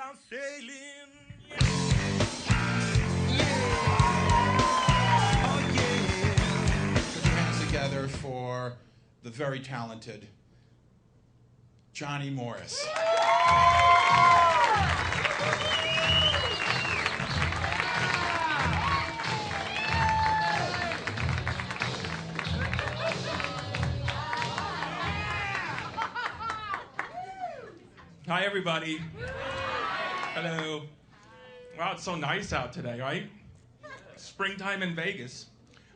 out sailing. Put your hands together for the very talented Johnny Morris. Hi, everybody. Hello. Wow, it's so nice out today, right? Springtime in Vegas,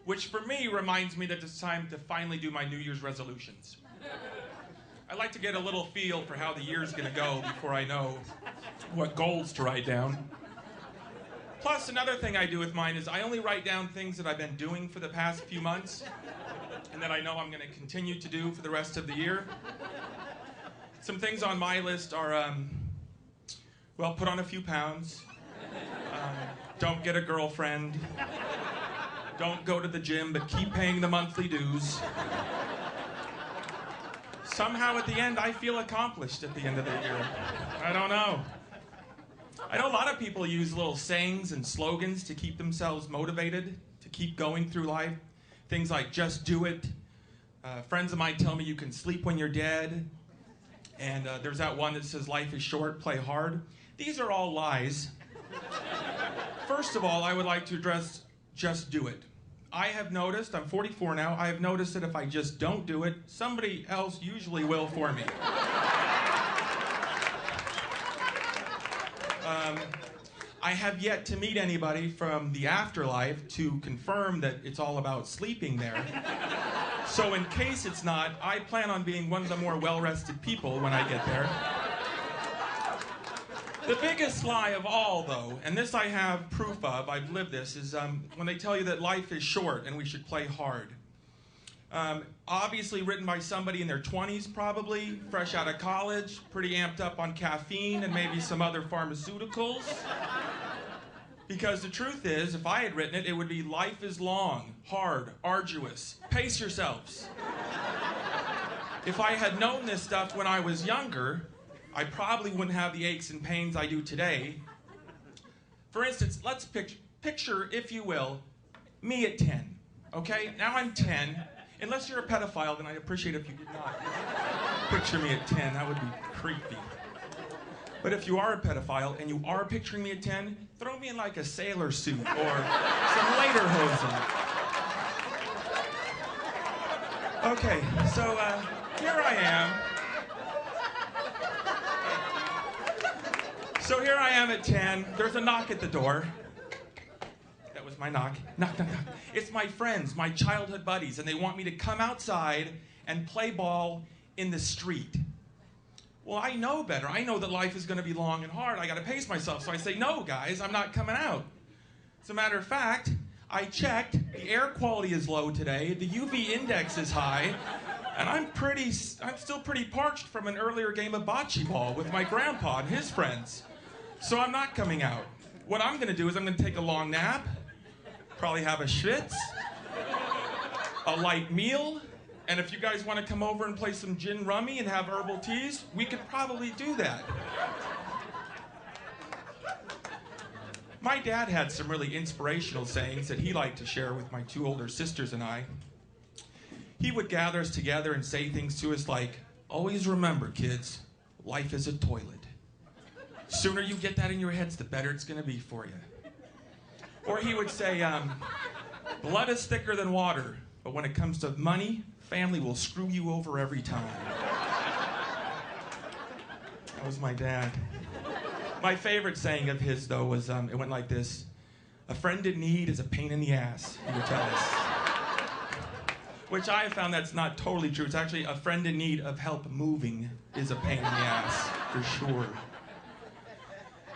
which for me reminds me that it's time to finally do my New Year's resolutions. I like to get a little feel for how the year's gonna go before I know what goals to write down. Plus, another thing I do with mine is I only write down things that I've been doing for the past few months and that I know I'm gonna continue to do for the rest of the year. Some things on my list are, well, put on a few pounds, don't get a girlfriend, don't go to the gym, but keep paying the monthly dues. Somehow at the end, I feel accomplished at the end of the year. I don't know. I know a lot of people use little sayings and slogans to keep themselves motivated, to keep going through life. Things like, just do it. Friends of mine tell me you can sleep when you're dead. And there's that one that says, life is short, play hard. These are all lies. First of all, I would like to address just do it. I have noticed, I'm 44 now, I have noticed that if I just don't do it, somebody else usually will for me. I have yet to meet anybody from the afterlife to confirm that it's all about sleeping there. So in case it's not, I plan on being one of the more well-rested people when I get there. The biggest lie of all, though, and this I have proof of, I've lived this, is when they tell you that life is short and we should play hard. Obviously written by somebody in their 20s, probably, fresh out of college, pretty amped up on caffeine and maybe some other pharmaceuticals. Because the truth is, if I had written it, it would be life is long, hard, arduous. Pace yourselves. If I had known this stuff when I was younger, I probably wouldn't have the aches and pains I do today. For instance, let's picture, if you will, me at 10, okay? Now I'm 10. Unless you're a pedophile, then I'd appreciate if you did not picture me at 10. That would be creepy. But if you are a pedophile and you are picturing me at 10, throw me in like a sailor suit or some lederhosen. Okay, so here I am. So here I am at 10. There's a knock at the door. That was my knock. Knock, knock, knock. It's my friends, my childhood buddies, and they want me to come outside and play ball in the street. Well, I know better. I know that life is going to be long and hard. I got to pace myself. So I say, no, guys, I'm not coming out. As a matter of fact, I checked. The air quality is low today. The UV index is high. And I'm still pretty parched from an earlier game of bocce ball with my grandpa and his friends. So I'm not coming out. What I'm going to do is I'm going to take a long nap, probably have a schwitz, a light meal, and if you guys want to come over and play some gin rummy and have herbal teas, we could probably do that. My dad had some really inspirational sayings that he liked to share with my two older sisters and I. He would gather us together and say things to us like, always remember, kids, life is a toilet. Sooner you get that in your heads, the better it's going to be for you. Or he would say, blood is thicker than water, but when it comes to money, family will screw you over every time. That was my dad. My favorite saying of his, though, was, it went like this. A friend in need is a pain in the ass, he would tell us. Which I have found that's not totally true. It's actually a friend in need of help moving is a pain in the ass, for sure.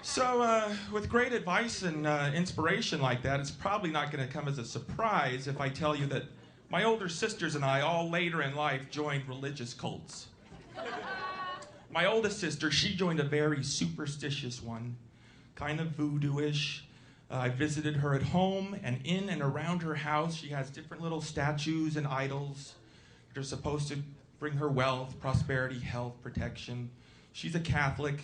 So, with great advice and inspiration like that, it's probably not going to come as a surprise if I tell you that my older sisters and I, all later in life, joined religious cults. My oldest sister, she joined a very superstitious one, kind of voodoo-ish. I visited her at home, and in and around her house, she has different little statues and idols that are supposed to bring her wealth, prosperity, health, protection. She's a Catholic.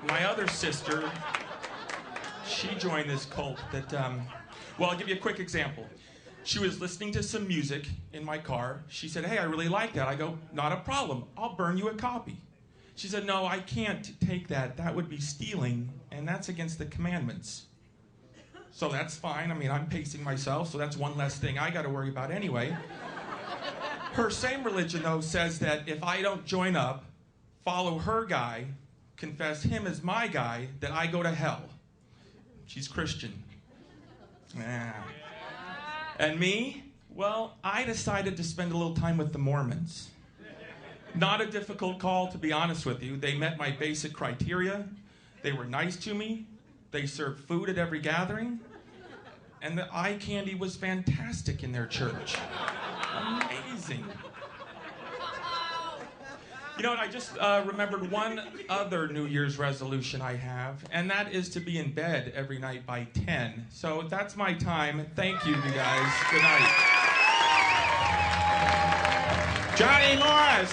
my other sister, she joined this cult that, well, I'll give you a quick example. She was listening to some music in my car. She said, hey, I really like that. I go, not a problem. I'll burn you a copy. She said, no, I can't take that. That would be stealing, and that's against the commandments. So that's fine. I mean, I'm pacing myself, so that's one less thing I got to worry about anyway. Her same religion, though, says that if I don't join up, follow her guy, confess him as my guy, that I go to hell. She's Christian. Yeah. And me? Well, I decided to spend a little time with the Mormons. Not a difficult call, to be honest with you. They met my basic criteria. They were nice to me. They served food at every gathering. And the eye candy was fantastic in their church. Amazing. You know what, I just remembered one other New Year's resolution I have, and that is to be in bed every night by 10. So that's my time. Thank you guys. Good night. Johnny Morris.